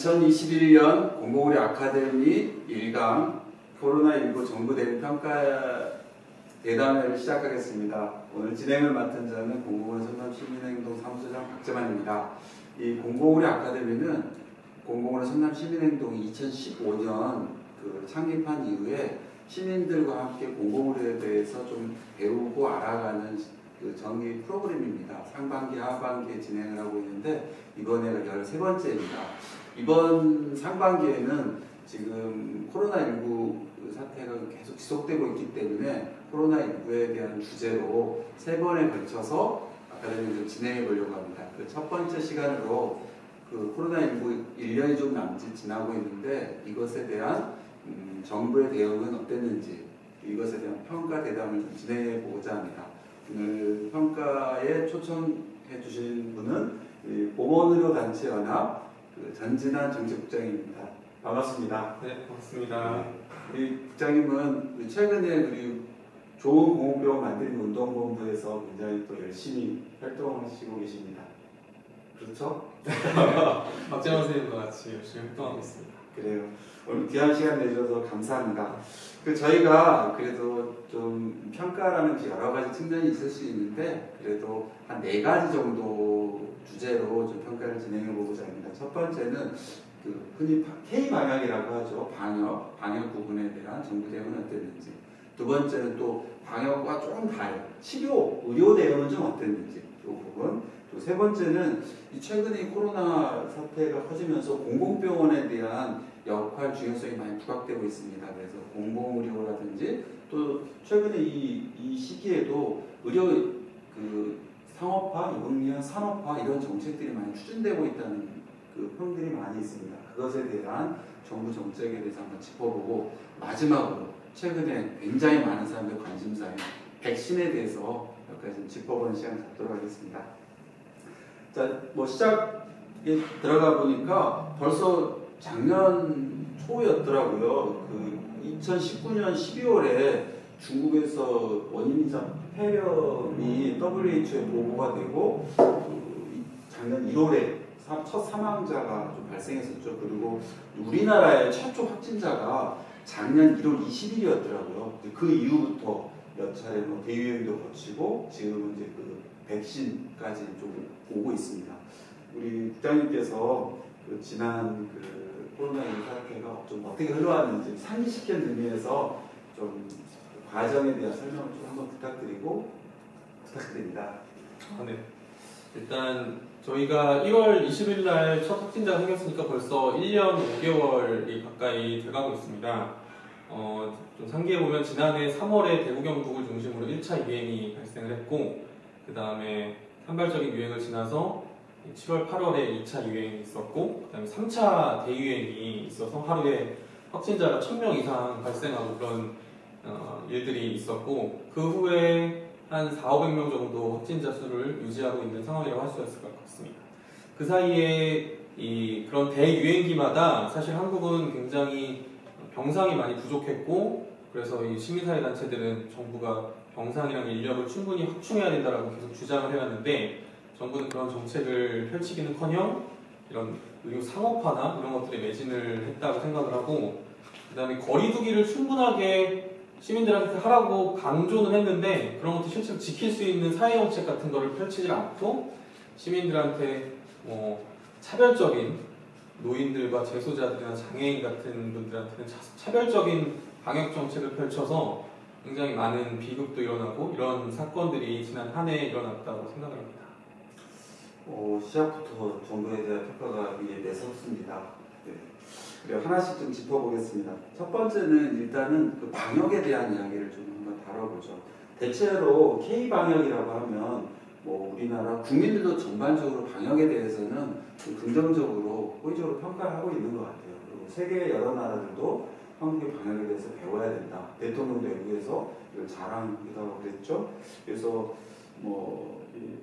2021년 공공의료 아카데미 1강 코로나19 정부 대응 평가 대담회를 시작하겠습니다. 오늘 진행을 맡은 저는 공공의료 성남시민행동 사무소장 박재만입니다. 이 공공의료 아카데미는 공공의료 성남시민행동이 2015년 창립한 이후에 시민들과 함께 공공의료에 대해서 좀 배우고 알아가는 정기 프로그램입니다. 상반기, 하반기에 진행을 하고 있는데 이번에가 13번째입니다. 이번 상반기에는 지금 코로나19 사태가 계속 지속되고 있기 때문에 코로나19에 대한 주제로 3번에 걸쳐서 아카데미를 진행해 보려고 합니다. 첫 번째 시간으로 코로나19 1년이 좀 남짓 지나고 있는데 이것에 대한 정부의 대응은 어땠는지, 이것에 대한 평가 대담을 좀 진행해 보고자 합니다. 오늘 평가에 초청해 주신 분은 보건의료단체연합 전진환 정책국장입니다. 반갑습니다. 네, 반갑습니다. 우리 국장님은 최근에 좋은 공공병원 만드는 운동본부에서 굉장히 또 열심히 활동하시고 계십니다. 그렇죠? 박재원 선생님과 같이 열심히 활동하고 있습니다. 그래요. 오늘 귀한 시간 내주셔서 감사합니다. 저희가 그래도 좀 평가라는 여러 가지 측면이 있을 수 있는데 그래도 한 4가지 정도 주제로 좀 평가를 진행해 보고자 합니다. 첫 번째는 흔히 K-방역이라고 하죠. 방역 부분에 대한 정부 대응은 어땠는지. 두 번째는 또 방역과 조금 다른 치료, 의료 대응은 좀 어땠는지 이 부분. 또 세 번째는 최근에 코로나 사태가 커지면서 공공병원에 대한 역할 중요성이 많이 부각되고 있습니다. 그래서 공공의료라든지 또 최근에 이 시기에도 의료 상업화, 유흥미화, 산업화 이런 정책들이 많이 추진되고 있다는 평들이 많이 있습니다. 그것에 대한 정부 정책에 대해서 한번 짚어보고 마지막으로 최근에 굉장히 많은 사람들 관심사인 백신에 대해서 몇 가지 좀 짚어보는 시간을 갖도록 하겠습니다. 자, 시작에 들어가 보니까 벌써 작년 초였더라고요. 2019년 12월에 중국에서 원인이자 폐렴이 WHO에 보고가 되고 작년 1월에 첫 사망자가 좀 발생했었죠. 그리고 우리나라의 최초 확진자가 작년 1월 20일이었더라고요. 그 이후부터 몇 차례 대유행도 거치고 지금은 이제 백신까지 좀 오고 있습니다. 우리 국장님께서 지난 코로나19 사태가 좀 어떻게 흘러왔는지 상기시키는 의미에서 좀 과정에 대한 설명을 좀 한번 부탁드립니다. 네. 일단 저희가 1월 20일 날 첫 확진자가 생겼으니까 벌써 1년 5개월이 가까이 돼가고 있습니다. 좀 상기해보면 지난해 3월에 대구 경북을 중심으로 1차 유행이 발생을 했고 그 다음에 산발적인 유행을 지나서 7월, 8월에 2차 유행이 있었고 그 다음에 3차 대유행이 있어서 하루에 확진자가 1000명 이상 발생하고 그런 일들이 있었고 그 후에 한 400~500명 정도 확진자 수를 유지하고 있는 상황이라고 할 수 있을 것 같습니다. 그 사이에 그런 대유행기마다 사실 한국은 굉장히 병상이 많이 부족했고 그래서 이 시민사회단체들은 정부가 병상이랑 인력을 충분히 확충해야 된다라고 계속 주장을 해왔는데 정부는 그런 정책을 펼치기는커녕 이런 의료 상업화나 이런 것들에 매진을 했다고 생각을 하고 그 다음에 거리두기를 충분하게 시민들한테 하라고 강조는 했는데 그런 것도 실제로 지킬 수 있는 사회정책 같은 거를 펼치지 않고 시민들한테 차별적인 노인들과 재소자들이나 장애인 같은 분들한테는 차별적인 방역정책을 펼쳐서 굉장히 많은 비극도 일어나고 이런 사건들이 지난 한 해 일어났다고 생각을 합니다. 시작부터 정부에 대한 평가가 매섭습니다. 네. 하나씩 좀 짚어보겠습니다. 첫 번째는 일단은 방역에 대한 이야기를 좀 한번 다뤄보죠. 대체로 K-방역이라고 하면 우리나라 국민들도 전반적으로 방역에 대해서는 좀 긍정적으로, 호의적으로 평가를 하고 있는 것 같아요. 그리고 세계 여러 나라들도 한국의 방역에 대해서 배워야 된다. 대통령도 외국에서 이걸 자랑하기도 하고 그랬죠. 그래서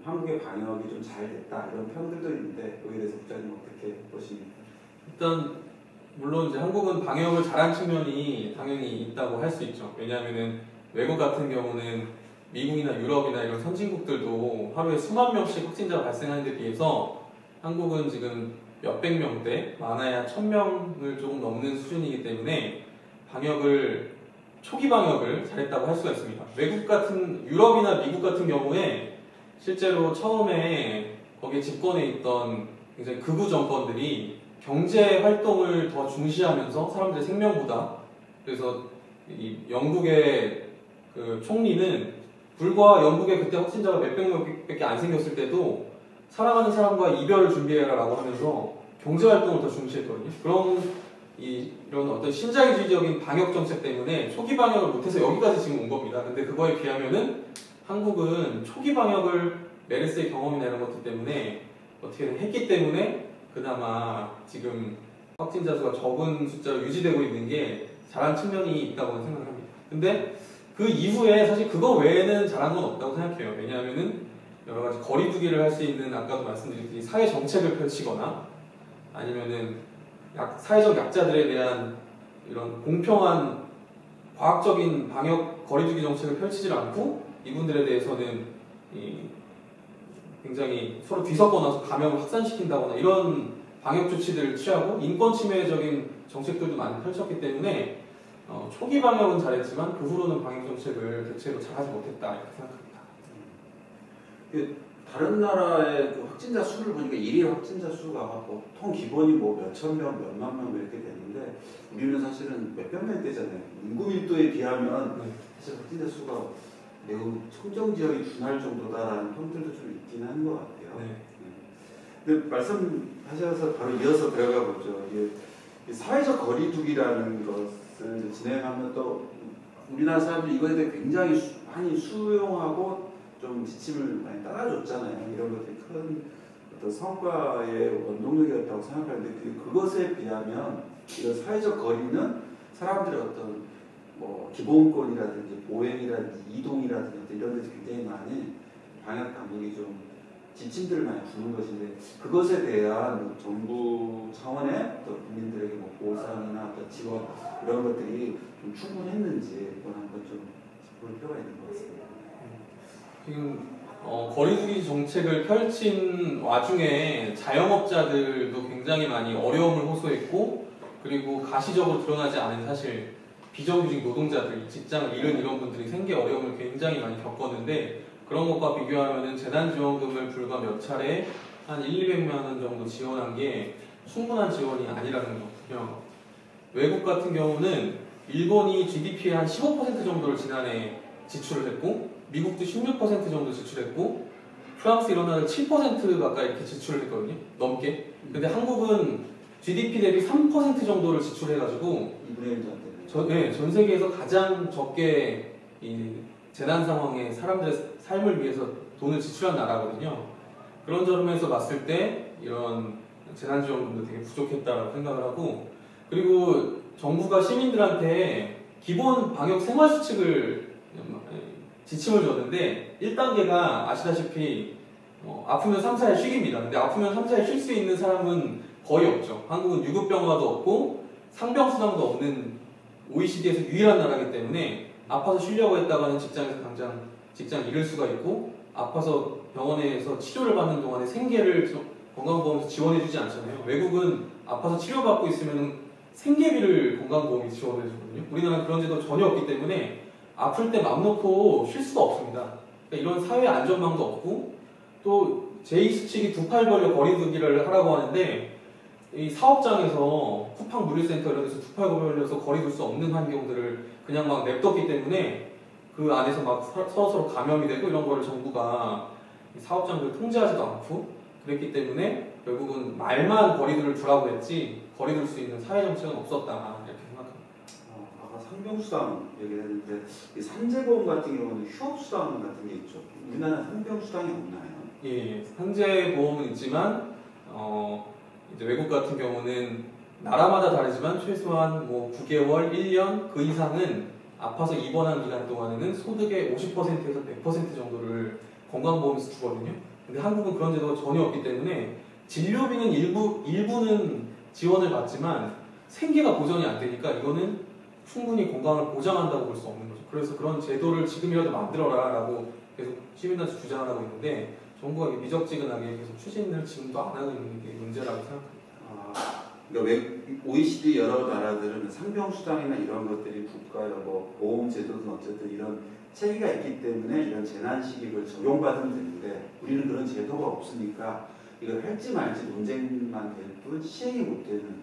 한국의 방역이 좀 잘 됐다 이런 평들도 있는데 여기에 대해서 국장님 어떻게 보십니까? 일단 물론 이제 한국은 방역을 잘한 측면이 당연히 있다고 할 수 있죠. 왜냐하면은 외국 같은 경우는 미국이나 유럽이나 이런 선진국들도 하루에 수만 명씩 확진자가 발생하는 데 비해서 한국은 지금 몇백 명대, 많아야 1000명을 조금 넘는 수준이기 때문에 초기 방역을 잘했다고 할 수가 있습니다. 외국 같은, 유럽이나 미국 같은 경우에 실제로 처음에 거기에 집권해 있던 굉장히 극우 정권들이 경제 활동을 더 중시하면서 사람들의 생명보다, 그래서 이 영국의 그 총리는 불과 영국에 그때 확진자가 몇백 명밖에 안 생겼을 때도 살아가는 사람과 이별을 준비해라라고 하면서 경제 활동을 더 중시했거든요. 이런 어떤 신자유주의적인 방역 정책 때문에 초기 방역을 못해서 여기까지 지금 온 겁니다. 근데 그거에 비하면은 한국은 초기 방역을 메르스의 경험이나 이런 것들 때문에 어떻게든 했기 때문에 그나마 지금 확진자 수가 적은 숫자로 유지되고 있는 게 잘한 측면이 있다고 생각합니다. 근데 그 이후에 사실 그거 외에는 잘한 건 없다고 생각해요. 왜냐하면은 여러 가지 거리두기를 할 수 있는, 아까도 말씀드렸듯이 사회 정책을 펼치거나 아니면은 사회적 약자들에 대한 이런 공평한 과학적인 방역 거리두기 정책을 펼치질 않고 이분들에 대해서는 굉장히 서로 뒤섞어놔서 감염을 확산시킨다거나 이런 방역 조치들을 취하고 인권 침해적인 정책들도 많이 펼쳤기 때문에 초기 방역은 잘했지만 그 후로는 방역 정책을 대체로 잘하지 못했다 이렇게 생각합니다. 다른 나라의 그 확진자 수를 보니까 일일 확진자 수가 보통 기본이 뭐 몇천 명, 몇만 명 이렇게 되는데 우리는 사실은 몇백 명대잖아요. 인구 밀도에 비하면 사실 확진자 수가 매우 청정 지역이 둔할 정도다라는 평들도 좀 있긴 한 것 같아요. 네. 근데 말씀하셔서 바로 이어서 들어가 보죠. 이 사회적 거리두기라는 것을 진행하면 또 우리나라 사람들이 이거에 대해 굉장히 많이 수용하고 좀 지침을 많이 따라줬잖아요. 이런 것들이 큰 어떤 성과의 원동력이었다고 생각하는데 그것에 비하면 이런 사회적 거리는 사람들의 어떤 뭐 기본권이라든지 보행이라든지 이동이라든지 이런 데서 굉장히 많이 방역 당국이 좀 지침들을 많이 주는 것인데 그것에 대한 정부 차원의 어떤 국민들에게 뭐 보상이나 어떤 지원 이런 것들이 좀 충분했는지 그건 한번 좀 짚어볼 필요가 있는 것 같습니다. 지금 거리두기 정책을 펼친 와중에 자영업자들도 굉장히 많이 어려움을 호소했고 그리고 가시적으로 드러나지 않은 사실 비정규직 노동자들, 직장을 잃은 이런 분들이 생계 어려움을 굉장히 많이 겪었는데 그런 것과 비교하면 재난지원금을 불과 몇 차례 한 200만 원 정도 지원한 게 충분한 지원이 아니라는 거거든요. 외국 같은 경우는 일본이 GDP의 한 15% 정도를 지난해 지출을 했고 미국도 16% 정도 지출했고 프랑스 이런 나라는 7% 가까이 이렇게 지출을 했거든요. 넘게. 근데 한국은 GDP 대비 3% 정도를 지출해가지고 2분의 1 전 세계에서 가장 적게 이 재난 상황에 사람들의 삶을 위해서 돈을 지출한 나라거든요. 그런 점에서 봤을 때 이런 재난지원금도 되게 부족했다고 생각을 하고 그리고 정부가 시민들한테 기본 방역 생활수칙을 지침을 줬는데 1단계가 아시다시피 아프면 3, 4일 쉬기입니다. 근데 아프면 3, 4일 쉴 수 있는 사람은 거의 없죠. 한국은 유급병가도 없고 상병수당도 없는 OECD에서 유일한 나라이기 때문에 아파서 쉬려고 했다가는 직장에서 당장 직장 잃을 수가 있고 아파서 병원에서 치료를 받는 동안에 생계를 건강보험에서 지원해주지 않잖아요. 외국은 아파서 치료받고 있으면 생계비를 건강보험이 지원해주거든요. 우리나라는 그런 제도 전혀 없기 때문에 아플 때 맘 놓고 쉴 수가 없습니다. 그러니까 이런 사회 안전망도 없고 또 제2수칙이 두 팔 벌려 거리두기를 하라고 하는데 이 사업장에서 쿠팡 물류센터 이런 데서 두 팔 벌려서 거리 둘 수 없는 환경들을 그냥 막 냅뒀기 때문에 그 안에서 막 서로 감염이 되고 이런 거를 정부가 사업장들을 통제하지도 않고 그랬기 때문에 결국은 말만 거리두기를 두라고 했지 거리 둘 수 있는 사회정책은 없었다 이렇게 생각합니다. 아까 상병수당 얘기했는데 이 산재보험 같은 경우는 휴업수당 같은 게 있죠. 우리나라는 상병수당이 없나요? 예, 산재보험은 있지만 이제 외국 같은 경우는 나라마다 다르지만 최소한 뭐 9개월, 1년 그 이상은 아파서 입원한 기간 동안에는 소득의 50%에서 100% 정도를 건강보험에서 주거든요. 근데 한국은 그런 제도가 전혀 없기 때문에 진료비는 일부는 지원을 받지만 생계가 보전이 안 되니까 이거는 충분히 건강을 보장한다고 볼 수 없는 거죠. 그래서 그런 제도를 지금이라도 만들어라 라고 계속 시민단체 주장을 하고 있는데 정부가 미적지근하게 계속 추진을 지금도 안 하고 있는 게 문제라고 생각합니다. 그러니까 OECD 여러 나라들은 상병수당이나 이런 것들이 국가의 뭐 보험제도든 어쨌든 이런 체계가 있기 때문에 이런 재난시기를 적용받으면 되는데 우리는 그런 제도가 없으니까 이걸 할지 말지 논쟁만 될 뿐 시행이 못 되는.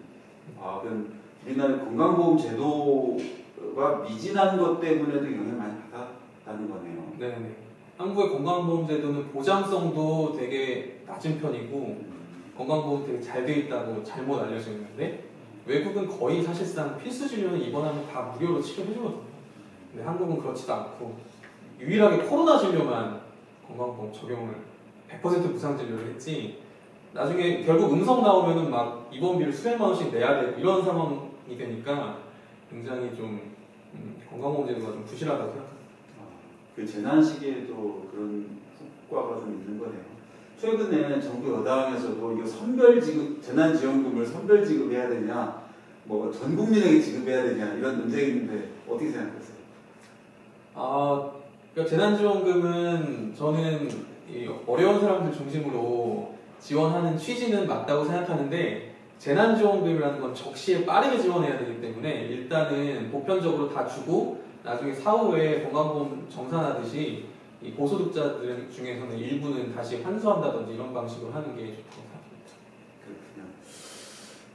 그럼 우리나라 건강보험 제도가 미진한 것 때문에도 영향을 많이 받았다는 거네요. 네. 한국의 건강보험제도는 보장성도 되게 낮은 편이고 건강보험 되게 잘 돼 있다고 잘못 알려져 있는데 외국은 거의 사실상 필수 진료는 입원하면 다 무료로 치료해 주거든요. 근데 한국은 그렇지도 않고 유일하게 코로나 진료만 건강보험 적용을 100% 무상 진료를 했지 나중에 결국 음성 나오면은 막 입원비를 수백만 원씩 내야 되고 이런 상황이 되니까 굉장히 좀 건강보험제도가 좀 부실하다고 생각합니다. 그 재난 시기에도 그런 효과가 좀 있는 거네요. 최근에 정부 여당에서도 이거 선별지급, 재난지원금을 선별지급해야 되냐, 뭐 전 국민에게 지급해야 되냐 이런 논쟁이 있는데 어떻게 생각하세요? 그러니까 재난지원금은 저는 이 어려운 사람들 중심으로 지원하는 취지는 맞다고 생각하는데 재난지원금이라는 건 적시에 빠르게 지원해야 되기 때문에 일단은 보편적으로 다 주고 나중에 사후에 건강보험 정산하듯이 이 고소득자들 중에서는 일부는 다시 환수한다든지 이런 방식으로 하는 게 좋다고 생각합니다. 그렇군요.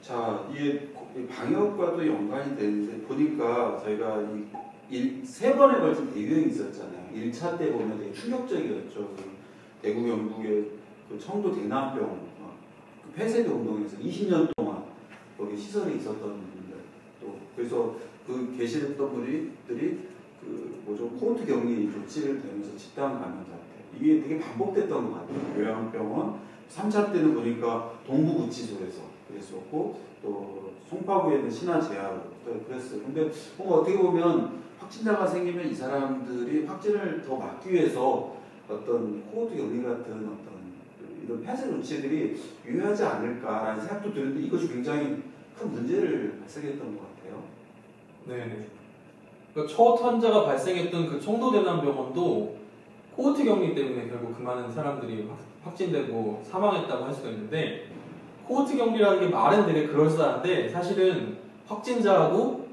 자, 이게 방역과도 연관이 되는데 보니까 저희가 세 번에 걸친 대유행이 있었잖아요. 1차 때 보면 되게 충격적이었죠. 대구 경북의 그 청도 대남병 그 폐쇄대 운동에서 20년 동안 거기 시설에 있었던 분들 또 그래서 그 계시던 분들이 그 뭐죠 코호트 격리 조치를 되면서 집단 감염 사태 이게 되게 반복됐던 것 같아요. 요양병원 3차 때는 보니까 동부구치소에서 그랬었고 또 송파구에 있는 신화제야로 또 그랬어요. 근데 뭔가 어떻게 보면 확진자가 생기면 이 사람들이 확진을 더 막기 위해서 어떤 코호트 격리 같은 어떤 이런 폐쇄 조치들이 유효하지 않을까라는 생각도 드는데 이것이 굉장히 큰 문제를 발생했던 것 같아요. 네. 그러니까 첫 환자가 발생했던 그 청도대남병원도 코호트 격리 때문에 결국 그 많은 사람들이 확진되고 사망했다고 할 수가 있는데 코호트 격리라는 게 말은 되게 그럴싸한데 사실은 확진자하고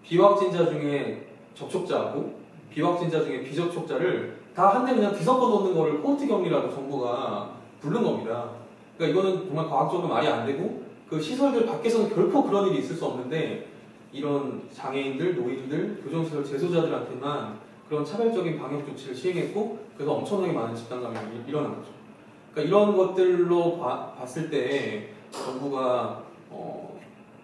비확진자 중에 접촉자하고 비확진자 중에 비접촉자를 다 한데 그냥 뒤섞어 놓는 거를 코호트 격리라고 정부가 부른 겁니다. 그러니까 이거는 정말 과학적으로 말이 안 되고 그 시설들 밖에서는 결코 그런 일이 있을 수 없는데 이런 장애인들, 노인들, 교정시설 재소자들한테만 그런 차별적인 방역 조치를 시행했고 그래서 엄청나게 많은 집단 감염이 일어난 거죠. 그러니까 이런 것들로 봤을 때 정부가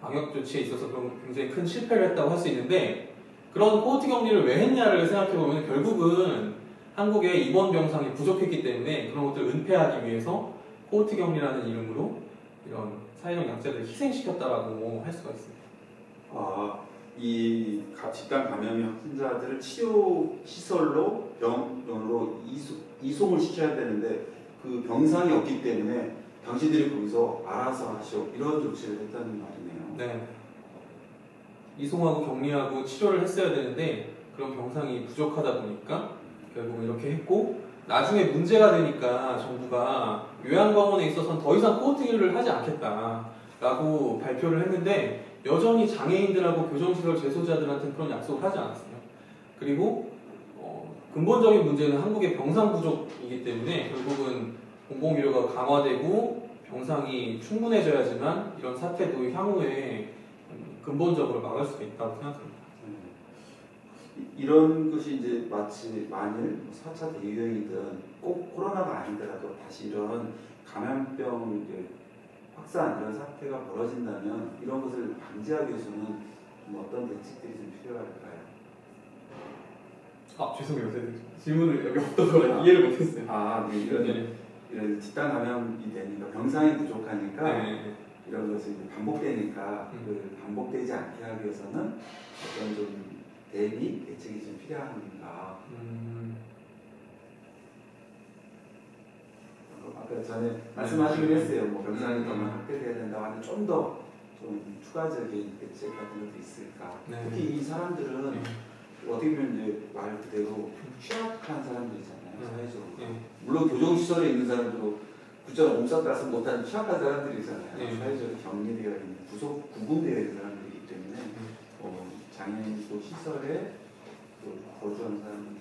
방역 조치에 있어서 그런 굉장히 큰 실패를 했다고 할 수 있는데 그런 코호트 격리를 왜 했냐를 생각해보면 결국은 한국의 입원 병상이 부족했기 때문에 그런 것들을 은폐하기 위해서 코호트 격리라는 이름으로 이런 사회적 약자들을 희생시켰다라고 할 수가 있습니다. 이 집단 감염의 확진자들을 치료 시설로 병원으로 이송을 시켜야 되는데 그 병상이 없기 때문에 당신들이 거기서 알아서 하시오 이런 조치를 했다는 말이네요. 네. 이송하고 격리하고 치료를 했어야 되는데 그런 병상이 부족하다 보니까 결국은 이렇게 했고 나중에 문제가 되니까 정부가 요양병원에 있어서는 더 이상 코호트를 하지 않겠다라고 발표를 했는데 여전히 장애인들하고 교정시설 재소자들한테는 그런 약속을 하지 않았어요. 그리고 근본적인 문제는 한국의 병상 부족이기 때문에 결국은 공공의료가 강화되고 병상이 충분해져야지만 이런 사태도 향후에 근본적으로 막을 수 있다고 생각합니다. 이런 것이 이제 마치 만일 4차 대유행이든 꼭 코로나가 아니더라도 다시 이런 감염병 확산 이런 사태가 벌어진다면 이런 것을 방지하기 위해서는 좀 어떤 대책들이 좀 필요할까요? 죄송해요. 질문을 여기 없어서 이해를 못했어요. 네, 이런 집단 감염이 되니까 병상이 부족하니까 네. 이런 것이 반복되니까 그 반복되지 않게 하기 위해서는 어떤 좀 대책이 좀 필요한가. 아까 전에 말씀하시긴 했어요. 뭐 병상이 더 확대돼야 된다고 하는 좀 더 좀 추가적인 대책 같은 것도 있을까. 네. 특히 이 사람들은 어떻게 보면 이제 말 그대로 취약한 사람들이잖아요. 사회적으로. 물론 교정시설에 있는 사람들도 구조는 옴싹 달싹 못한 취약한 사람들이잖아요. 네. 사회적으로 격리되어 있는 구분되어 있는 사람들이기 때문에 장애인 시설에 거주하는 사람들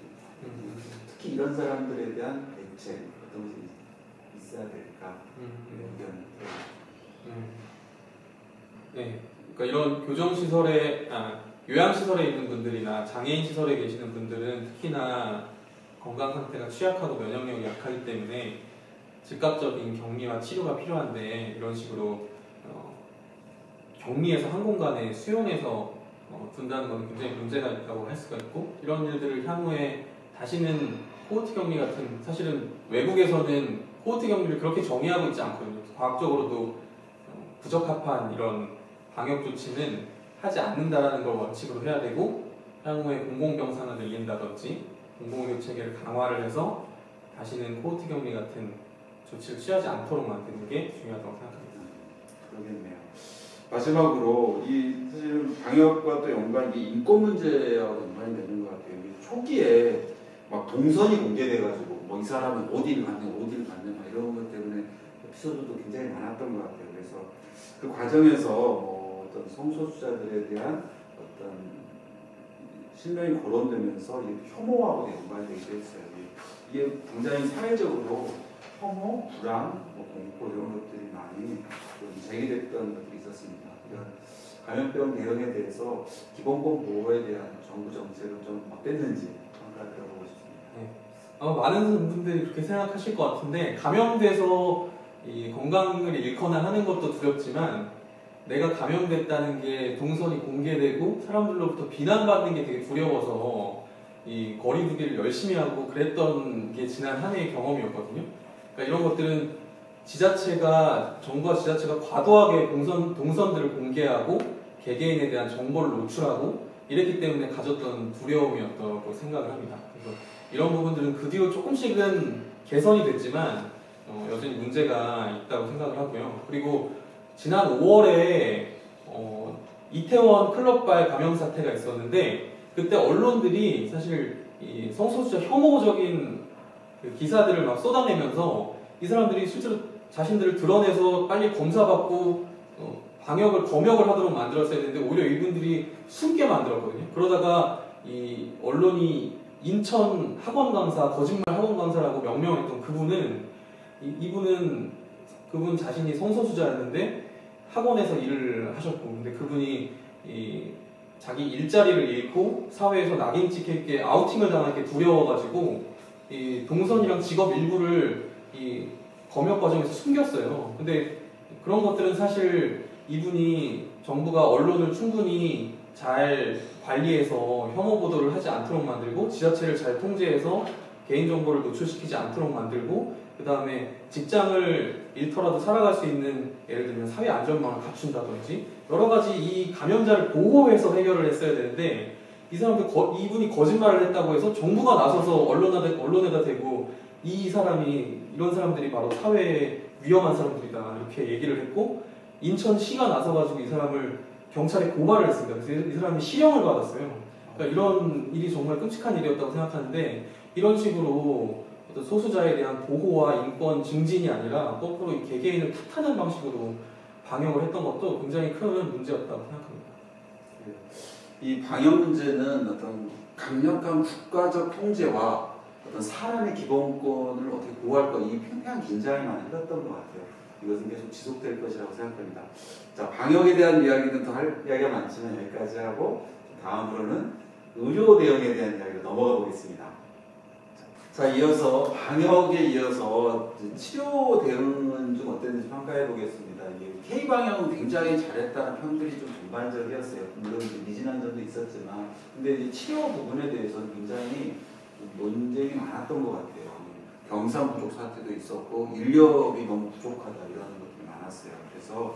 특히 이런 사람들에 대한 대책 어떤 것이 있어야 될까 의견. 네, 그러니까 이런 교정시설에 요양시설에 있는 분들이나 장애인 시설에 계시는 분들은 특히나 건강 상태가 취약하고 면역력이 약하기 때문에 즉각적인 격리와 치료가 필요한데 이런 식으로 격리해서 한 공간에 수용해서 둔다는 건 굉장히 문제가 있다고 할 수가 있고 이런 일들을 향후에 다시는 코호트 격리 같은 사실은 외국에서는 코호트 격리를 그렇게 정의하고 있지 않거든요. 과학적으로도 부적합한 이런 방역 조치는 하지 않는다라는 걸 원칙으로 해야 되고 향후에 공공병상을 늘린다든지 공공의료 체계를 강화를 해서 다시는 코호트 격리 같은 조치를 취하지 않도록 만드는 게 중요하다고 생각합니다. 그러겠네요. 마지막으로 이 사실 방역과 또 연관이 인권 문제와 연관이 되는 것 같아요. 초기에 막 동선이 공개돼가지고 뭐 이 사람은 어디를 갔네 막 이런 것 때문에 에피소드도 굉장히 많았던 것 같아요. 그래서 그 과정에서 어떤 성소수자들에 대한 어떤 신명이 거론되면서 혐오하고 연관이 되기도 했어요. 이게 굉장히 사회적으로 혐오, 불안, 공포 이런 것들이 많이 좀 제기됐던 것들이 있었습니다. 이런 감염병 대응에 대해서 기본권 보호에 대한 정부 정책은 좀 어땠는지 평가를 들어보고 싶습니다. 네. 아마 많은 분들이 그렇게 생각하실 것 같은데 감염돼서 이 건강을 잃거나 하는 것도 두렵지만 내가 감염됐다는 게 동선이 공개되고 사람들로부터 비난받는 게 되게 두려워서 이 거리두기를 열심히 하고 그랬던 게 지난 한 해의 경험이었거든요. 그러니까 이런 것들은 정부와 지자체가 과도하게 동선들을 공개하고 개개인에 대한 정보를 노출하고 이랬기 때문에 가졌던 두려움이었다고 생각을 합니다. 그래서 이런 부분들은 그 뒤로 조금씩은 개선이 됐지만 여전히 문제가 있다고 생각을 하고요. 그리고 지난 5월에 이태원 클럽발 감염 사태가 있었는데 그때 언론들이 사실 이 성소수자 혐오적인 그 기사들을 막 쏟아내면서 이 사람들이 실제로 자신들을 드러내서 빨리 검사받고 검역을 하도록 만들었어야 되는데 오히려 이분들이 숨게 만들었거든요. 그러다가 이 언론이 인천 학원 강사, 거짓말 학원 강사라고 명명했던 그분 자신이 성소수자였는데 학원에서 일을 하셨고 근데 그분이 자기 일자리를 잃고 사회에서 낙인 찍힐 아우팅을 당할 게 두려워가지고 이 동선이랑 직업 일부를 이 검역 과정에서 숨겼어요. 근데 그런 것들은 사실 이분이 정부가 언론을 충분히 잘 관리해서 혐오 보도를 하지 않도록 만들고 지자체를 잘 통제해서 개인정보를 노출시키지 않도록 만들고 그 다음에 직장을 잃더라도 살아갈 수 있는 예를 들면 사회 안전망을 갖춘다든지 여러 가지 이 감염자를 보호해서 해결을 했어야 되는데 이분이 거짓말을 했다고 해서 정부가 나서서 언론에다 대고 이런 사람들이 바로 사회에 위험한 사람들이다 이렇게 얘기를 했고 인천시가 나서가지고 이 사람을 경찰에 고발을 했습니다. 그래서 이 사람이 실형을 받았어요. 그러니까 이런 일이 정말 끔찍한 일이었다고 생각하는데 이런 식으로 어떤 소수자에 대한 보호와 인권 증진이 아니라 거꾸로 이 개개인을 탓하는 방식으로 방역을 했던 것도 굉장히 큰 문제였다고 생각합니다. 이 방역 문제는 어떤 강력한 국가적 통제와 어떤 사람의 기본권을 어떻게 보호할 까 이 팽팽한 긴장이 많이 흘렀던 것 같아요. 이것은 계속 지속될 것이라고 생각합니다. 자, 방역에 대한 이야기는 더 할 이야기가 많지만 여기까지 하고 다음으로는 의료 대응에 대한 이야기로 넘어가 보겠습니다. 자, 이어서 방역에 이어서 치료 대응은 좀 어땠는지 평가해 보겠습니다. K-방역은 굉장히 잘했다는 평들이 좀 전반적이었어요. 물론 미진한 점도 있었지만 근데 이 치료 부분에 대해서는 굉장히 논쟁이 많았던 것 같아요. 경상 부족 사태도 있었고 인력이 너무 부족하다 이런 것들이 많았어요. 그래서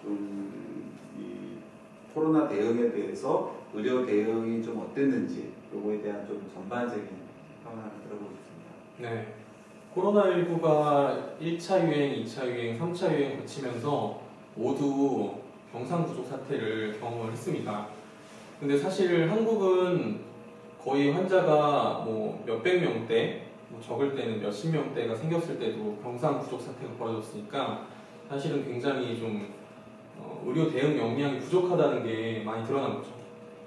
좀 이 코로나 대응에 대해서 의료 대응이 좀 어땠는지 그거에 대한 좀 전반적인 평을 들어보고 싶습니다. 네, 코로나19가 1차 유행, 2차 유행, 3차 유행 거치면서 모두 경상 부족 사태를 경험을 했습니다. 근데 사실 한국은 거의 환자가 뭐 몇백 명대 뭐 적을 때는 몇십 명대가 생겼을 때도 병상 부족 사태가 벌어졌으니까 사실은 굉장히 좀 의료 대응 역량이 부족하다는 게 많이 드러난 거죠.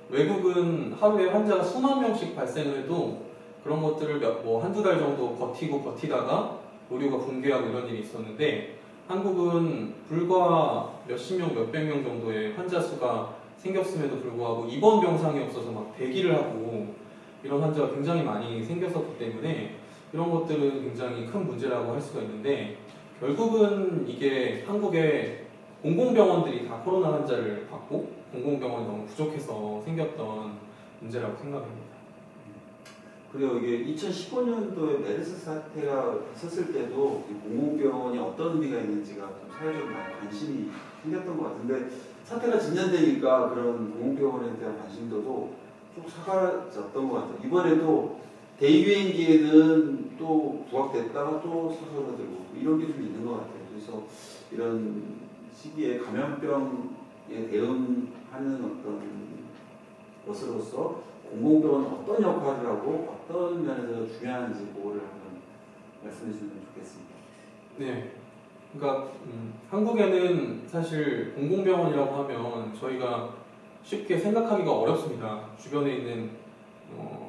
외국은 하루에 환자가 수만 명씩 발생을 해도 그런 것들을 한두 달 정도 버티다가 의료가 붕괴하고 이런 일이 있었는데, 한국은 불과 몇십 명, 몇백 명 정도의 환자 수가 생겼음에도 불구하고 입원 병상이 없어서 막 대기를 하고 이런 환자가 굉장히 많이 생겼었기 때문에 이런 것들은 굉장히 큰 문제라고 할 수가 있는데, 결국은 이게 한국의 공공병원들이 다 코로나 환자를 받고 공공병원이 너무 부족해서 생겼던 문제라고 생각합니다. 그리고 이게 2015년도에 메르스 사태가 있었을 때도 이 공공병원이 어떤 의미가 있는지가 좀 사회적으로 많이 관심이 생겼던 것 같은데, 사태가 진전되니까 그런 공공병원에 대한 관심도도 좀 사라졌던 것 같아요. 이번에도 대유행기에는 또 부각됐다가 또 사라지고 이런 게 좀 있는 것 같아요. 그래서 이런 시기에 감염병에 대응하는 어떤 것으로서 공공병원은 어떤 역할을 하고 어떤 면에서 중요한지 그거를 한번 말씀해 주시면 좋겠습니다. 네, 그러니까 한국에는 사실 공공병원이라고 하면 저희가 쉽게 생각하기가 어렵습니다. 주변에 있는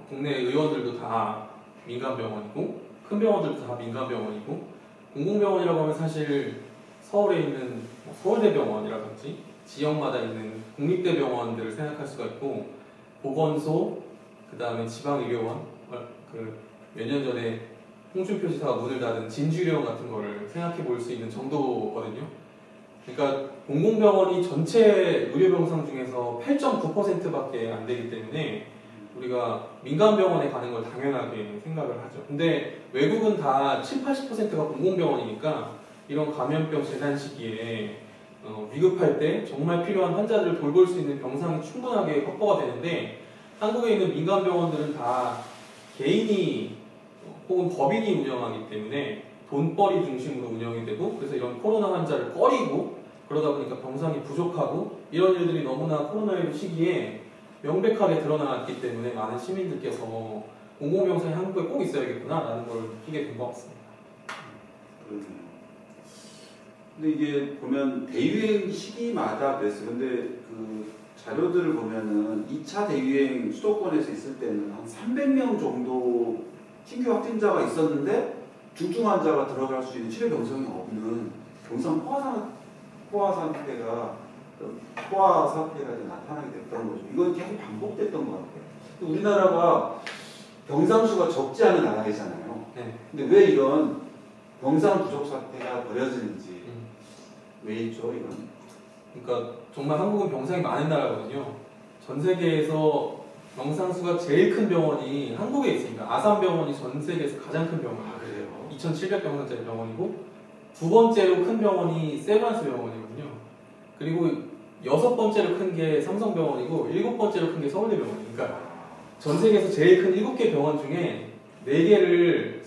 국내 의원들도 다 민간병원이고 큰 병원들도 다 민간병원이고, 공공병원이라고 하면 사실 서울에 있는 서울대병원이라든지 지역마다 있는 국립대병원들을 생각할 수가 있고, 보건소, 그 다음에 지방의료원, 몇 년 전에 홍준표 지사가 문을 닫은 진주의료원 같은 거를 생각해 볼 수 있는 정도거든요. 그러니까 공공병원이 전체 의료병상 중에서 8.9%밖에 안 되기 때문에 우리가 민간병원에 가는 걸 당연하게 생각을 하죠. 근데 외국은 다 7, 80%가 공공병원이니까 이런 감염병 재난 시기에 위급할 때 정말 필요한 환자들을 돌볼 수 있는 병상이 충분하게 확보가 되는데, 한국에 있는 민간병원들은 다 개인이 혹은 법인이 운영하기 때문에 돈벌이 중심으로 운영이 되고, 그래서 이런 코로나 환자를 꺼리고 그러다 보니까 병상이 부족하고 이런 일들이 너무나 코로나19 시기에 명백하게 드러났기 때문에 많은 시민들께서 공공병상이 한국에 꼭 있어야겠구나라는 걸 느끼게 된 것 같습니다. 그렇군요. 근데 이게 보면 대유행 시기마다 그랬어요. 근데 그 자료들을 보면은 2차 대유행 수도권에서 있을 때는 한 300명 정도 신규 확진자가 있었는데 중증 환자가 들어갈 수 있는 치료 병상이 없는 병상 포화 사태가 이제 나타나게 됐던 거죠. 이건 계속 반복됐던 것 같아요. 우리나라가 병상 수가 적지 않은 나라이잖아요. 네. 근데 왜 이런 병상 부족 사태가 벌어지는지 왜 있죠, 이건? 그러니까 정말 한국은 병상이 많은 나라거든요. 전 세계에서 병상 수가 제일 큰 병원이 한국에 있습니다. 아산병원이 전 세계에서 가장 큰 병원이에요. 아, 그래요? 2,700병상짜리 병원이고, 두 번째로 큰 병원이 세브란스 병원이거든요. 그리고 여섯 번째로 큰 게 삼성병원이고, 일곱 번째로 큰 게 서울대병원이에요. 그러니까 전 세계에서 제일 큰 7개 병원 중에 4개를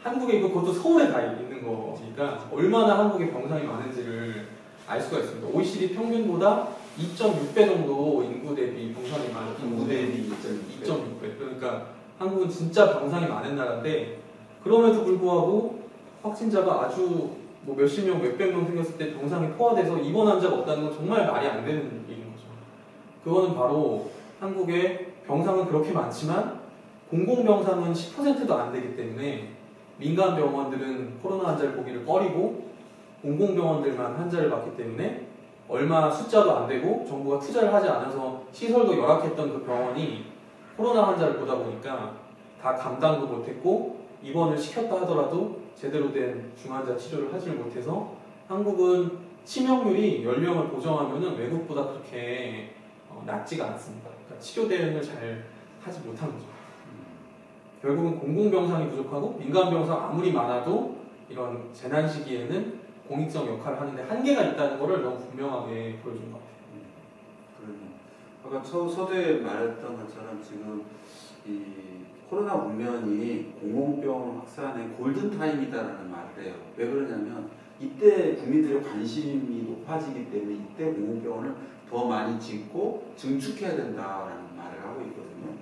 한국에 있고 그것도 서울에 다 있는 거니까 얼마나 한국에 병상이 많은지를 알 수가 있습니다. OECD 평균보다 2.6배 정도 인구 대비 병상이 많기 인구 대비 2.6배. 그러니까 한국은 진짜 병상이 많은 나라인데, 그럼에도 불구하고 확진자가 아주 몇십 명, 몇백 명 생겼을 때 병상이 포화돼서 입원 환자가 없다는 건 정말 말이 안 되는 일인 거죠. 그거는 바로 한국의 병상은 그렇게 많지만 공공병상은 10%도 안 되기 때문에 민간 병원들은 코로나 환자를 보기를 꺼리고 공공병원들만 환자를 받기 때문에 얼마 숫자도 안 되고 정부가 투자를 하지 않아서 시설도 열악했던 그 병원이 코로나 환자를 보다 보니까 다 감당도 못했고, 입원을 시켰다 하더라도 제대로 된 중환자 치료를 하지 못해서 한국은 치명률이 10명을 보정하면 외국보다 그렇게 낮지가 않습니다. 그러니까 치료 대응을 잘 하지 못한 거죠. 결국은 공공병상이 부족하고 민간병상 아무리 많아도 이런 재난 시기에는 공익적 역할을 하는데 한계가 있다는 것을 너무 분명하게 보여준 것 같아요. 아까 서두에 말했던 것처럼 지금 이 코로나 국면이 공공병 확산의 골든타임이다라는 말을 해요. 왜 그러냐면 이때 국민들의 관심이 높아지기 때문에 이때 공공병원을 더 많이 짓고 증축해야 된다라는 말을 하고 있거든요.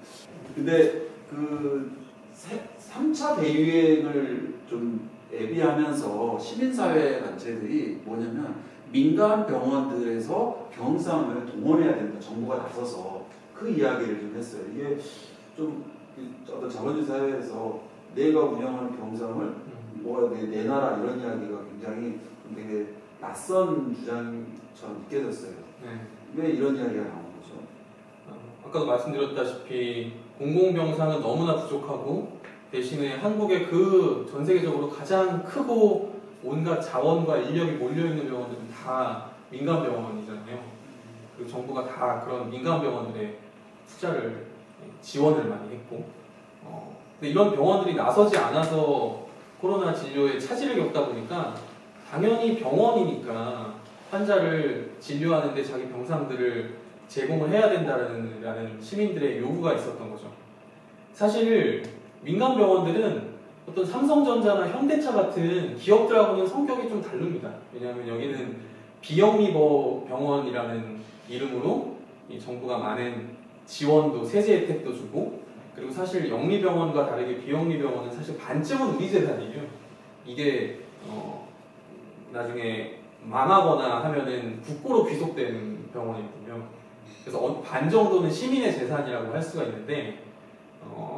근데 그 3차 대유행을 좀 대비하면서 시민사회 단체들이 뭐냐면 민간 병원들에서 병상을 동원해야 된다. 정부가 나서서 그 이야기를 좀 했어요. 이게 좀 어떤 자본주의 사회에서 내가 운영하는 병상을 내놔라 이런 이야기가 굉장히 좀 되게 낯선 주장처럼 느껴졌어요. 네. 왜 이런 이야기가 나온 거죠? 아까도 말씀드렸다시피 공공병상은 너무나 부족하고 대신에 한국의 그 전 세계적으로 가장 크고 온갖 자원과 인력이 몰려있는 병원들은 다 민간 병원이잖아요. 그리고 정부가 다 그런 민간 병원들의 투자를 지원을 많이 했고 근데 이런 병원들이 나서지 않아서 코로나 진료에 차질을 겪다 보니까 당연히 병원이니까 환자를 진료하는데 자기 병상들을 제공을 해야 된다라는 시민들의 요구가 있었던 거죠. 사실 민간 병원들은 어떤 삼성전자나 현대차 같은 기업들하고는 성격이 좀 다릅니다. 왜냐하면 여기는 비영리버 병원이라는 이름으로 이 정부가 많은 지원도 세제 혜택도 주고 그리고 사실 영리병원과 다르게 비영리병원은 사실 반쯤은 우리 재산이에요. 이게 나중에 망하거나 하면은 국고로 귀속되는 병원이거든요. 그래서 반 정도는 시민의 재산이라고 할 수가 있는데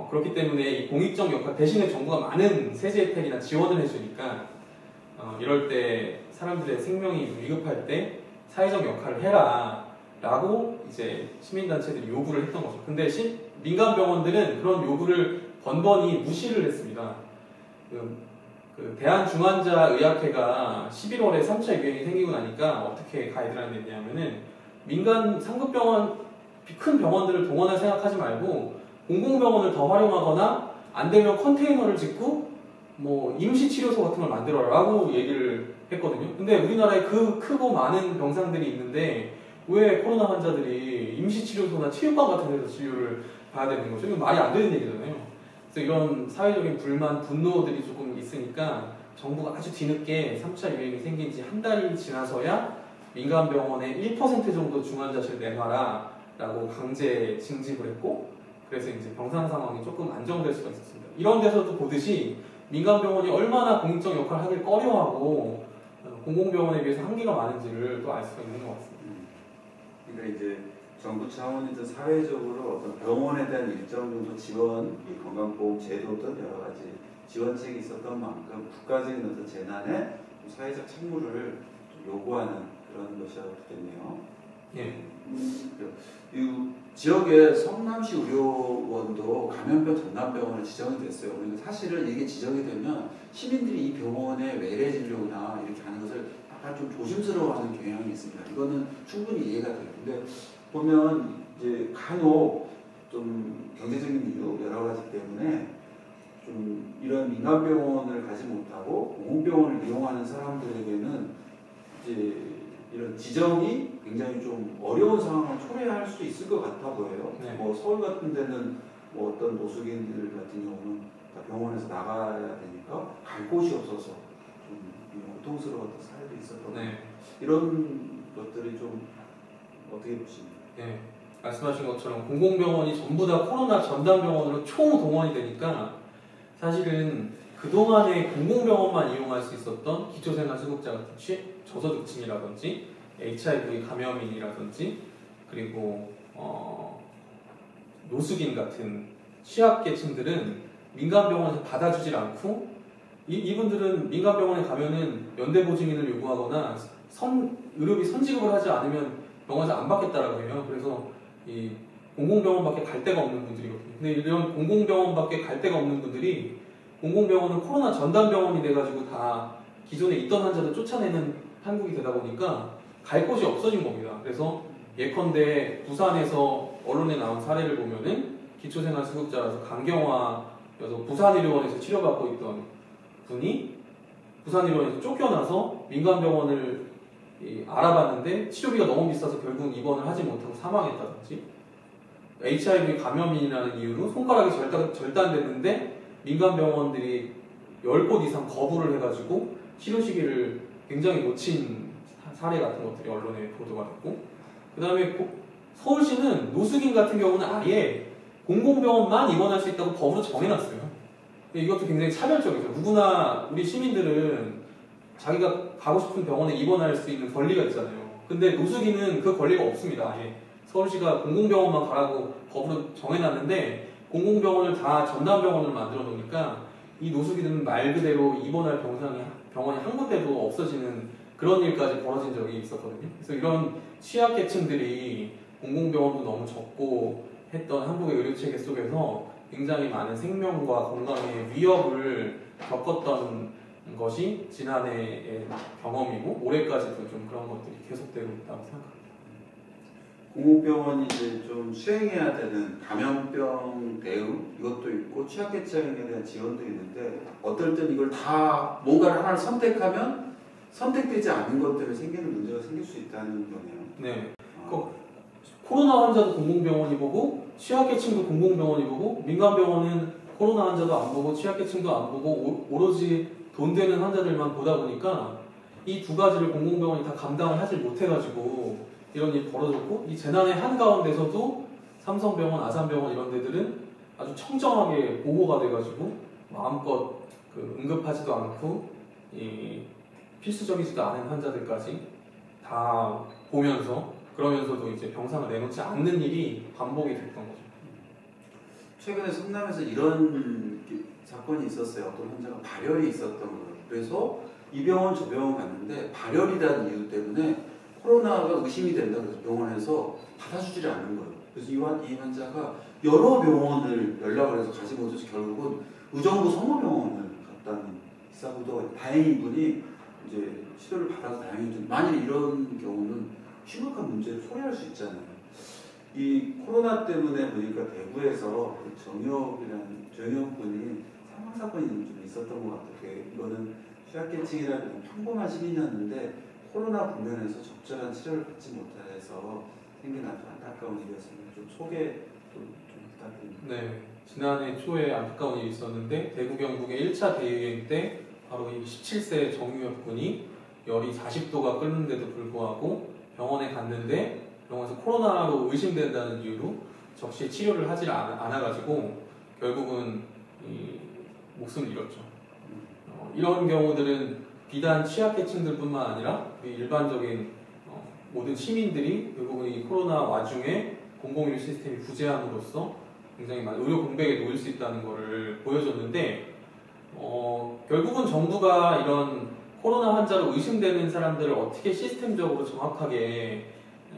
그렇기 때문에 이 공익적 역할 대신에 정부가 많은 세제 혜택이나 지원을 해주니까 이럴 때 사람들의 생명이 위급할 때 사회적 역할을 해라 라고 이제 시민단체들이 요구를 했던 거죠. 근데 민간 병원들은 그런 요구를 번번이 무시를 했습니다. 그 대한중환자의학회가 11월에 3차 유행이 생기고 나니까 어떻게 가이드라인을 냈냐면은 민간 상급병원 큰 병원들을 동원할 생각하지 말고 공공병원을 더 활용하거나 안 되면 컨테이너를 짓고 뭐 임시치료소 같은 걸 만들어라라고 얘기를 했거든요. 근데 우리나라에 그 크고 많은 병상들이 있는데 왜 코로나 환자들이 임시치료소나 체육관 같은 데서 치료를 봐야 되는 거죠? 이건 말이 안 되는 얘기잖아요. 그래서 이런 사회적인 불만, 분노들이 조금 있으니까 정부가 아주 뒤늦게 3차 유행이 생긴 지 한 달이 지나서야 민간 병원에 1% 정도 중환자실 내놔라 라고 강제 징집을 했고 그래서 이제 병상 상황이 조금 안정될 수가 있었습니다. 이런 데서도 보듯이 민간 병원이 얼마나 공익적 역할을 하길 꺼려하고 공공병원에 비해서 한계가 많은지를 또 알 수가 있는 것 같습니다. 그러니까 이제 정부 차원에서 사회적으로 어떤 병원에 대한 일정 정도 지원, 이 건강보험 제도든 여러 가지 지원책이 있었던 만큼 국가적인 어떤 재난에 사회적 책무를 요구하는 그런 것이라고 되겠네요. 예. 이 지역의 성남시 의료원도 감염병 전담병원을 지정이 됐어요. 그러니까 사실은 이게 지정이 되면 시민들이 이 병원의 외래 진료나 이렇게 하는 것을 약간 좀 조심스러워하는 경향이 있습니다. 이거는 충분히 이해가 돼요. 근데 보면 이제 간혹 좀 경제적인 이유 여러 가지 때문에 좀 이런 민간 병원을 가지 못하고 공공병원을 이용하는 사람들에게는 이제 이런 지정이 굉장히 좀 어려운 상황을 초래할 수도 있을 것 같아 보여요. 네. 뭐 서울 같은 데는 뭐 어떤 노숙인들 같은 경우는 다 병원에서 나가야 되니까 갈 곳이 없어서 좀 고통스러웠던 사례도 있었던 네. 이런 것들이 좀 어떻게 보십니까? 네. 말씀하신 것처럼 공공병원이 전부 다 코로나 전담병원으로 총동원이 되니까 사실은 그동안에 공공병원만 이용할 수 있었던 기초생활수급자 같은 저소득층이라든지 HIV 감염인이라든지 그리고 노숙인 같은 취약계층들은 민간병원에서 받아주질 않고 이분들은 민간병원에 가면은 연대보증인을 요구하거나 의료비 선지급을 하지 않으면 병원에서 안 받겠다라고 해요. 그래서 이 공공병원밖에 갈 데가 없는 분들이거든요. 근데 이런 공공병원밖에 갈 데가 없는 분들이 공공병원은 코로나 전담병원이 돼가지고 다 기존에 있던 환자들 쫓아내는 한국이 되다 보니까 갈 곳이 없어진 겁니다. 그래서 예컨대 부산에서 언론에 나온 사례를 보면은 기초생활수급자라서 강경화여서 부산의료원에서 치료받고 있던 분이 부산의료원에서 쫓겨나서 민간병원을 알아봤는데 치료비가 너무 비싸서 결국 입원을 하지 못하고 사망했다든지 HIV 감염인이라는 이유로 손가락이 절단됐는데 민간병원들이 10곳 이상 거부를 해가지고 치료 시기를 굉장히 놓친 사례 같은 것들이 언론에 보도가 됐고 그 다음에 서울시는 노숙인 같은 경우는 아예 공공병원만 입원할 수 있다고 법으로 정해놨어요. 이것도 굉장히 차별적이죠. 누구나 우리 시민들은 자기가 가고 싶은 병원에 입원할 수 있는 권리가 있잖아요. 근데 노숙인은 그 권리가 없습니다. 아예. 서울시가 공공병원만 가라고 법으로 정해놨는데 공공병원을 다 전담병원으로 만들어 놓으니까 이 노숙인은 말 그대로 입원할 병원이 한 군데도 없어지는 그런 일까지 벌어진 적이 있었거든요. 그래서 이런 취약계층들이 공공병원도 너무 적고 했던 한국의 의료체계 속에서 굉장히 많은 생명과 건강의 위협을 겪었던 것이 지난해의 경험이고 올해까지도 좀 그런 것들이 계속되고 있다고 생각합니다. 공공병원이 이제 좀 수행해야 되는 감염병 대응 이것도 있고 취약계층에 대한 지원도 있는데 어떨 땐 이걸 다 뭔가를 하나를 선택하면 선택되지 않은 것 때문에 생기는 문제가 생길 수 있다는 거네요. 네. 코로나 환자도 공공병원이 보고 취약계층도 공공병원이 보고 민간병원은 코로나 환자도 안 보고 취약계층도 안 보고 오로지 돈 되는 환자들만 보다 보니까 이 두 가지를 공공병원이 다 감당을 하지 못해가지고 이런 일이 벌어졌고 이 재난의 한가운데서도 삼성병원, 아산병원 이런 데들은 아주 청정하게 보호가 돼가지고 마음껏 응급하지도 않고 필수적이지도 않은 환자들까지 다 보면서 그러면서도 이제 병상을 내놓지 않는 일이 반복이 됐던 거죠. 최근에 성남에서 이런 사건이 있었어요. 어떤 환자가 발열이 있었던 거예요. 그래서 이 병원 저 병원 갔는데 발열이라는 이유 때문에 코로나가 의심이 된다 그래서 병원에서 받아주지를 않는 거예요. 그래서 이 환자가 여러 병원을 연락을 해서 가지 못해서 결국은 의정부 성모병원을 갔다는 기사보도 다행히 이분이 이제 치료를 받아서 다행이죠. 만일 이런 경우는 심각한 문제를 초래할 수 있잖아요. 이 코로나 때문에 보니까 대구에서 그 정혁군이 사망 사건이 좀 있었던 것 같아요. 이거는 취약계층이라는 평범한 시민이었는데 코로나 국면에서 적절한 치료를 받지 못해서 생긴 아주 안타까운 일이었습니다. 좀 소개 좀 부탁드립니다. 네, 지난해 초에 안타까운 일이 있었는데 대구 경북의 1차 대유행 때 바로 이 17세 정유엽 군이 열이 40도가 끓는데도 불구하고 병원에 갔는데 병원에서 코로나로 의심된다는 이유로 적시에 치료를 하지 않아가지고 결국은 목숨을 잃었죠. 이런 경우들은 비단 취약계층들뿐만 아니라 일반적인 모든 시민들이 결국은 이 코로나 와중에 공공의료 시스템이 부재함으로써 굉장히 많은 의료 공백에 놓일 수 있다는 것을 보여줬는데 결국은 정부가 이런 코로나 환자로 의심되는 사람들을 어떻게 시스템적으로 정확하게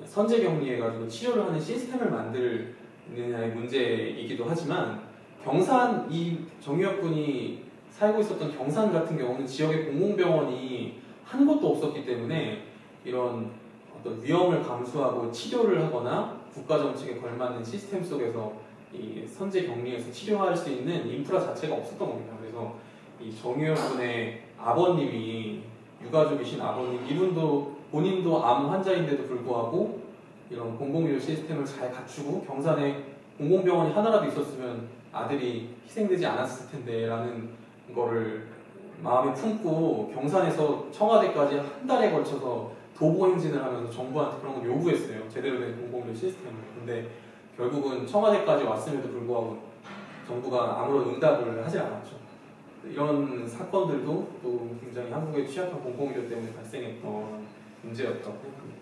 선제격리해가지고 치료를 하는 시스템을 만드느냐의 문제이기도 하지만 경산, 이 정유엽 군이 살고 있었던 경산 같은 경우는 지역에 공공병원이 한 곳도 없었기 때문에 이런 어떤 위험을 감수하고 치료를 하거나 국가정책에 걸맞는 시스템 속에서 이 선제격리에서 치료할 수 있는 인프라 자체가 없었던 겁니다. 그래서 이 정유엽 군의 아버님이 유가족이신 아버님, 이분도 본인도 암 환자인데도 불구하고 이런 공공의료 시스템을 잘 갖추고 경산에 공공병원이 하나라도 있었으면 아들이 희생되지 않았을 텐데 라는 거를 마음에 품고 경산에서 청와대까지 한 달에 걸쳐서 도보 행진을 하면서 정부한테 그런 걸 요구했어요. 제대로 된 공공의료 시스템을. 근데 결국은 청와대까지 왔음에도 불구하고 정부가 아무런 응답을 하지 않았죠. 이런 사건들도 또 굉장히 한국의 취약한 공공의료 때문에 발생했던 문제였다고 생각합니다.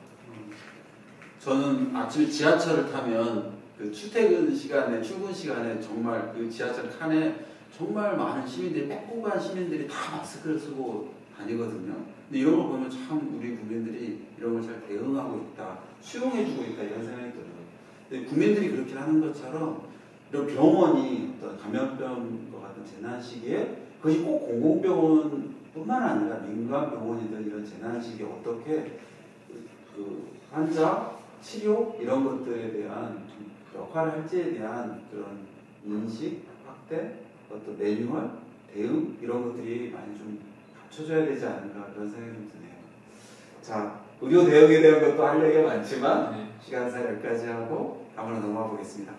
저는 아침에 지하철을 타면 그 출퇴근 시간에, 출근 시간에 정말 그 지하철 칸에 정말 많은 시민들이, 빼곡한 시민들이 다 마스크를 쓰고 다니거든요. 근데 이런 걸 보면 참 우리 국민들이 이런 걸 잘 대응하고 있다, 수용해주고 있다 이런 생각이 들어요. 근데 국민들이 그렇게 하는 것처럼 이런 병원이 어떤 감염병과 같은 재난 시기에 그것이 꼭 공공병원뿐만 아니라 민간 병원이든 이런 재난 시기에 어떻게 그 환자 치료 이런 것들에 대한 역할을 할지에 대한 그런 인식 확대, 어떤 매뉴얼 대응 이런 것들이 많이 좀 갖춰져야 되지 않을까 그런 생각이 좀 드네요. 자, 의료 대응에 대한 것도 할 얘기가 많지만 시간상 여기까지 하고 다음으로 넘어가 보겠습니다.